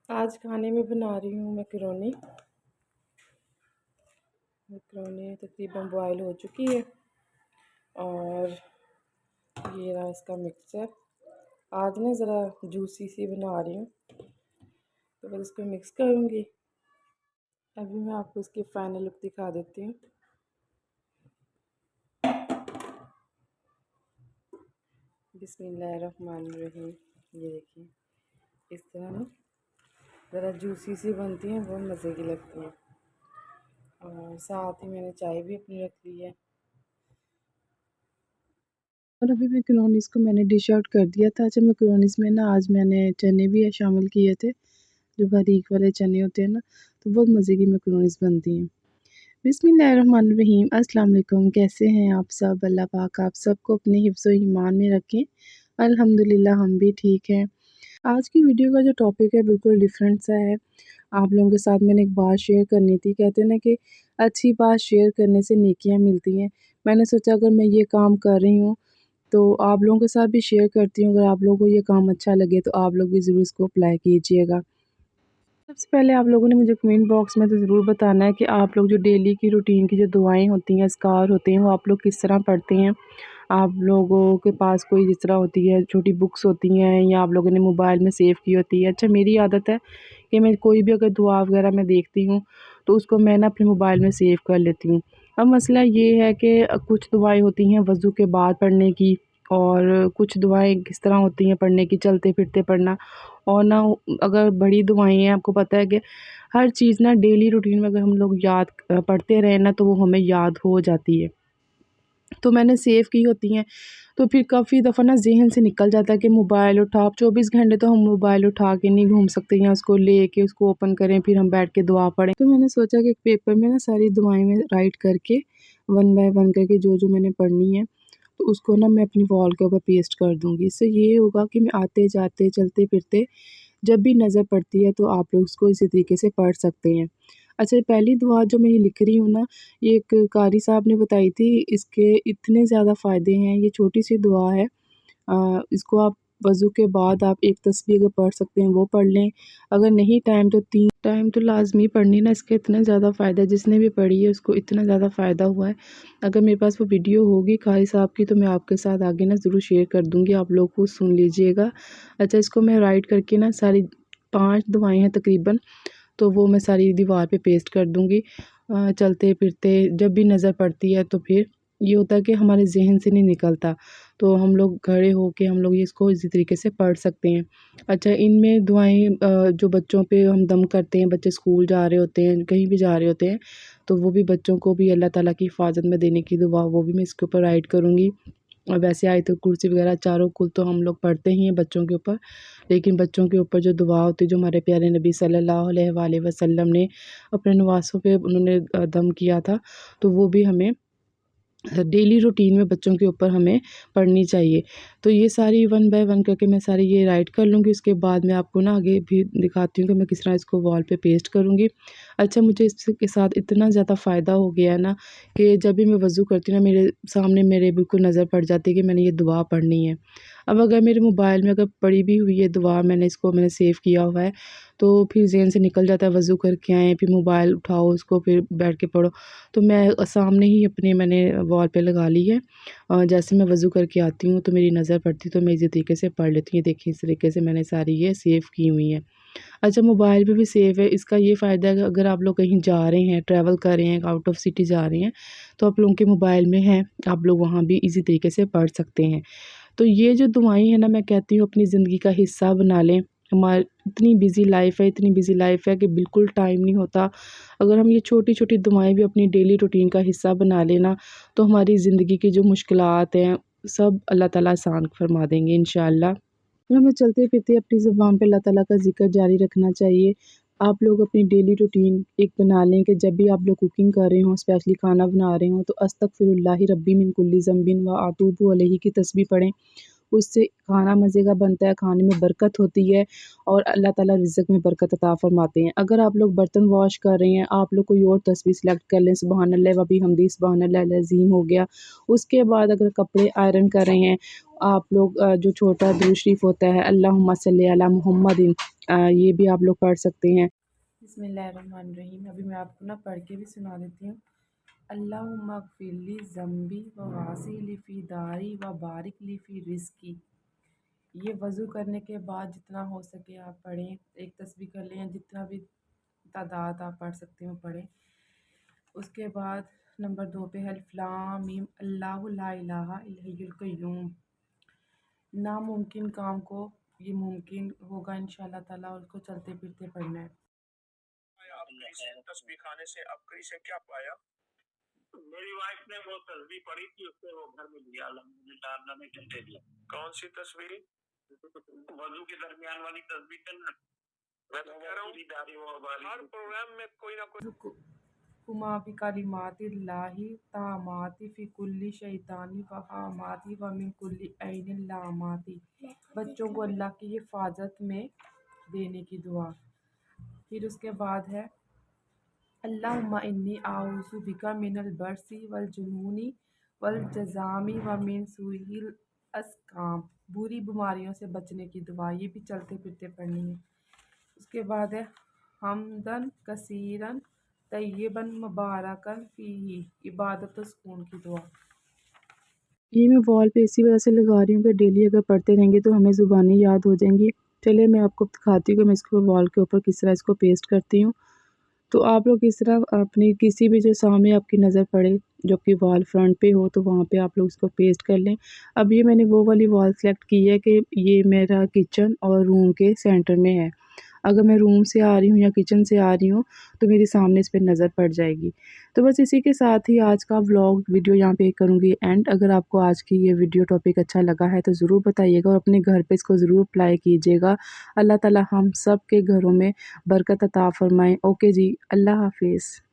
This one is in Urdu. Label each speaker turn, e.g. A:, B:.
A: آج کھانے میں بنا رہی ہوں میکرونی تقریباً بوائل ہو چکی ہے اور یہ رہا اس کا مکسچر۔ آج نا ذرا جوسی سی بنا رہی ہوں تو بس اس کو مکس کروں گی۔ ابھی میں آپ کو اس کی فائنل لک دکھا دیتی ہوں۔ بسم اللہ الرحمن الرحیم۔ یہ دیکھیے اس طرح نا ذرا جوسی سی بنتی ہیں، بہت مزے کی لگتی ہیں۔ اور ساتھ ہی میں نے چائے بھی اپنی رکھ لی ہے۔ اور ابھی میکرونیز کو میں نے ڈش آؤٹ کر دیا تھا۔ اچھا میکرونیز میں نا آج میں نے چنے بھی شامل کیے تھے، جو باریک والے چنے ہوتے ہیں نا، تو بہت مزے کی میکرونیز بنتی ہیں۔ بسم اللہ الرحمن الرحیم۔ السلام علیکم، کیسے ہیں آپ سب؟ اللہ پاک آپ سب کو اپنے حفظ و ایمان میں رکھیں۔ الحمدللہ ہم بھی ٹھیک ہیں۔ آج کی ویڈیو کا جو ٹاپک ہے بالکل ڈیفرنٹ سا ہے۔ آپ لوگوں کے ساتھ میں نے ایک بات شیئر کرنی تھی۔ کہتے ہیں نا کہ اچھی بات شیئر کرنے سے نیکیاں ملتی ہیں۔ میں نے سوچا اگر میں یہ کام کر رہی ہوں تو آپ لوگوں کے ساتھ بھی شیئر کرتی ہوں۔ اگر آپ لوگوں کو یہ کام اچھا لگے تو آپ لوگ بھی ضرور اس کو اپلائی کیجئے گا۔ سب سے پہلے آپ لوگوں نے مجھے کمنٹ باکس میں تو ضرور بتانا ہے کہ آپ لوگ جو ڈیلی کی روٹین کی جو دعائیں ہوتی ہیں، اذکار ہوتے ہیں، وہ آپ لوگ کس طرح پڑھتے ہیں۔ آپ لوگوں کے پاس کوئی جس طرح ہوتی ہے چھوٹی بکس ہوتی ہیں یا آپ لوگوں نے موبائل میں سیو کی ہوتی ہے۔ اچھا میری عادت ہے کہ میں کوئی بھی اگر دعا وغیرہ میں دیکھتی ہوں تو اس کو میں نا اپنے موبائل میں سیو کر لیتی ہوں۔ اب مسئلہ یہ ہے کہ کچھ دعائیں ہوتی ہیں وضو کے بعد پڑھنے کی، اور کچھ دعائیں کس طرح ہوتی ہیں پڑھنے کی چلتے پھرتے پڑھنا، اور نہ اگر بڑی دعائیں ہیں، آپ کو پتہ ہے کہ ہر چیز نا ڈیلی روٹین میں اگر ہم لوگ پڑھتے رہیں نا تو وہ ہمیں یاد ہو جاتی ہے۔ تو میں نے سیو کی ہوتی ہیں، تو پھر کافی دفعہ نا ذہن سے نکل جاتا ہے کہ موبائل اٹھا، 24 گھنٹے تو ہم موبائل اٹھا کے نہیں گھوم سکتے، یا اس کو لے کے اس کو اوپن کریں پھر ہم بیٹھ کے دعا پڑھیں۔ تو میں نے سوچا کہ ایک پیپر میں نا ساری دعائیں میں رائٹ کر کے 1 بائی 1 کر کے جو میں نے پڑھنی ہے تو اس کو نا میں اپنی وال کے اوپر پیسٹ کر دوں گی۔ اس سے یہ ہوگا کہ میں آتے جاتے چلتے پھرتے جب بھی نظر پڑتی ہے تو آپ لوگ اس کو اسی طریقے سے پڑھ سکتے ہیں۔ اچھا پہلی دعا جو میں لکھ رہی ہوں نا، یہ ایک قاری صاحب نے بتائی تھی، اس کے اتنے زیادہ فائدے ہیں۔ یہ چھوٹی سی دعا ہے، اس کو آپ وضو کے بعد آپ ایک تسبیح اگر پڑھ سکتے ہیں وہ پڑھ لیں، اگر نہیں ٹائم تو 3 ٹائم تو لازمی پڑھنی نا۔ اس کے اتنا زیادہ فائدہ ہے، جس نے بھی پڑھی ہے اس کو اتنا زیادہ فائدہ ہوا ہے۔ اگر میرے پاس وہ ویڈیو ہوگی قاری صاحب کی تو میں آپ کے ساتھ آگے نا ضرور شیئر کر دوں گی، آپ لوگ کو سن لیجئے گا۔ اچھا اس کو میں رائٹ کر کے نا ساری 5 دعائیں ہیں تقریباً، تو وہ میں ساری دیوار پہ پیسٹ کر دوں گی۔ چلتے پھرتے جب بھی نظر پڑتی ہے تو پھر یہ ہوتا ہے کہ ہمارے ذہن سے نہیں نکلتا، تو ہم لوگ کھڑے ہو کے ہم لوگ اس کو اسی طریقے سے پڑھ سکتے ہیں۔ اچھا ان میں دعائیں جو بچوں پہ ہم دم کرتے ہیں، بچے اسکول جا رہے ہوتے ہیں کہیں بھی جا رہے ہوتے ہیں تو وہ بھی بچوں کو بھی اللہ تعالیٰ کی حفاظت میں دینے کی دعا وہ بھی میں اس کے اوپر رائٹ کروں گی۔ اور ویسے آیت الکرسی وغیرہ چاروں کل تو ہم لوگ پڑھتے ہی ہیں بچوں کے اوپر، لیکن بچوں کے اوپر جو دعا ہوتی ہے جو ہمارے پیارے نبی صلی اللہ علیہ وآلہ وسلم نے اپنے نواسوں پہ انہوں نے دم کیا تھا، تو وہ بھی ہمیں ڈیلی روٹین میں بچوں کے اوپر ہمیں پڑھنی چاہیے۔ تو یہ ساری 1 بائی 1 کر کے میں ساری یہ رائٹ کر لوں گی۔ اس کے بعد میں آپ کو نا آگے بھی دکھاتی ہوں کہ میں کس طرح اس کو وال پہ پیسٹ کروں گی۔ اچھا مجھے اس کے ساتھ اتنا زیادہ فائدہ ہو گیا ہے نا کہ جب بھی میں وضو کرتی ہوں نا میرے سامنے میرے بالکل نظر پڑ جاتی ہے کہ میں نے یہ دعا پڑھنی ہے۔ اب اگر میرے موبائل میں اگر پڑھی بھی ہوئی ہے دعا، میں نے سیو کیا ہوا ہے، تو پھر ذہن سے نکل جاتا ہے، وضو کر کے آئیں پھر موبائل اٹھاؤ اس کو پھر بیٹھ کے پڑھو، تو میں سامنے ہی اپنے میں نے وال پہ لگا لی ہے۔ جیسے میں وضو کر کے آتی ہوں تو میری نظر پڑتی تو میں اسی طریقے سے پڑھ لیتی ہوں۔ دیکھیں اس طریقے سے میں نے ساری یہ سیو کی ہوئی ہیں۔ اچھا موبائل پہ بھی سیو ہے، اس کا یہ فائدہ ہے کہ اگر آپ لوگ کہیں جا رہے ہیں، ٹریول کر رہے ہیں، آؤٹ آف سٹی جا رہے ہیں تو آپ لوگوں کے موبائل میں ہیں، آپ لوگ وہاں بھی اسی طریقے سے پڑھ سکتے ہیں۔ تو یہ جو دعائیں ہیں نا میں کہتی ہوں اپنی زندگی کا حصہ بنا لیں۔ ہماری اتنی بزی لائف ہے کہ بالکل ٹائم نہیں ہوتا۔ اگر ہم یہ چھوٹی چھوٹی دعائیں بھی اپنی ڈیلی روٹین کا حصہ بنا لینا تو ہماری زندگی کی جو مشکلات ہیں سب اللہ تعالیٰ آسان فرما دیں گے انشاءاللہ۔ ہمیں چلتے پھرتے اپنی زبان پہ اللہ تعالیٰ کا ذکر جاری رکھنا چاہیے۔ آپ لوگ اپنی ڈیلی روٹین ایک بنا لیں کہ جب بھی آپ لوگ کوکنگ کر رہے ہوں، اسپیشلی کھانا بنا رہے ہوں، تو استغفر اللہ ربی من کل ذنب و اتوب الیہ کی تسبیح پڑھیں۔ اس سے کھانا مزے کا بنتا ہے، کھانے میں برکت ہوتی ہے اور اللہ تعالیٰ رزق میں برکت عطا فرماتے ہیں۔ اگر آپ لوگ برتن واش کر رہے ہیں، آپ لوگ کوئی اور تسبیح سلیکٹ کر لیں، سبحان اللہ و بحمدہ سبحان اللہ العظیم ہو گیا۔ اس کے بعد اگر کپڑے آئرن کر رہے ہیں، آپ لوگ جو چھوٹا درود شریف ہوتا ہے اللہم صلی علی محمد، یہ بھی آپ لوگ پڑھ سکتے ہیں۔ بسم اللہ الرحمن الرحیم۔ ابھی میں آپ کو پڑھ کے بھی سنا دیتی ہوں۔ اللہم اغفر لی ذنبی و واسی لی فی داری و بارک لی فی رزقی۔ یہ وضو کرنے کے بعد جتنا ہو سکے آپ پڑھیں، ایک تسبیح کر لیں، جتنا بھی تعداد آپ پڑھ سکتے ہو پڑھیں۔ اس کے بعد نمبر 2 پہ الف لام میم اللہ لا الہ الا القیوم۔ ناممکن کام کو یہ ممکن ہوگا انشاءاللہ تعالیٰ، اور اس کو چلتے پھرتے پڑھنا ہے۔ تسبیح خانے سے ابکری سے کیا پایا؟ میری وائف نے وہ تسبیح پڑھی تھی، اس سے وہ گھر میں لیا، الحمدللہ اللہ نے گھنٹے دیا۔ کون سی تصویر؟ وضو کے درمیان والی تصویر ہے نا، میں تو کہہ رہا ہوں ہر پروگرام میں کوئی نہ کوئی کما فی کلمات اللہ تامات فی کل شیطانی و حاماتی و من کل عین لاماتی۔ بچوں کو اللہ کی حفاظت میں دینے کی دعا۔ پھر اس کے بعد ہے اللہم انی اعوذ بک من البرص والجنون والجذام ومن سوء الاسقام۔ بری بیماریوں سے بچنے کی دعا، یہ بھی چلتے پھرتے پڑھنی ہے۔ اس کے بعد ہے حمدن کثیرن طیبن مبارکن فیہ، عبادت و سکون کی دعا۔ یہ میں وال پہ اسی وجہ سے لگا رہی ہوں کہ ڈیلی اگر پڑھتے رہیں گے تو ہمیں زبانیں یاد ہو جائیں گی۔ چلے میں آپ کو دکھاتی ہوں کہ میں اس کو وال کے اوپر کس طرح اس کو پیسٹ کرتی ہوں۔ تو آپ لوگ اس طرح اپنی کسی بھی جو سامنے آپ کی نظر پڑے جو کہ وال فرنٹ پہ ہو، تو وہاں پہ آپ لوگ اس کو پیسٹ کر لیں۔ اب یہ میں نے وہ والی وال سلیکٹ کی ہے کہ یہ میرا کچن اور روم کے سینٹر میں ہے۔ اگر میں روم سے آ رہی ہوں یا کچن سے آ رہی ہوں تو میرے سامنے اس پہ نظر پڑ جائے گی۔ تو بس اسی کے ساتھ ہی آج کا ولاگ ویڈیو یہاں پہ کروں گی اینڈ۔ اگر آپ کو آج کی یہ ویڈیو ٹاپک اچھا لگا ہے تو ضرور بتائیے گا اور اپنے گھر پہ اس کو ضرور اپلائی کیجیے گا۔ اللہ تعالیٰ ہم سب کے گھروں میں برکت عطا فرمائیں۔ اوکے جی، اللہ حافظ۔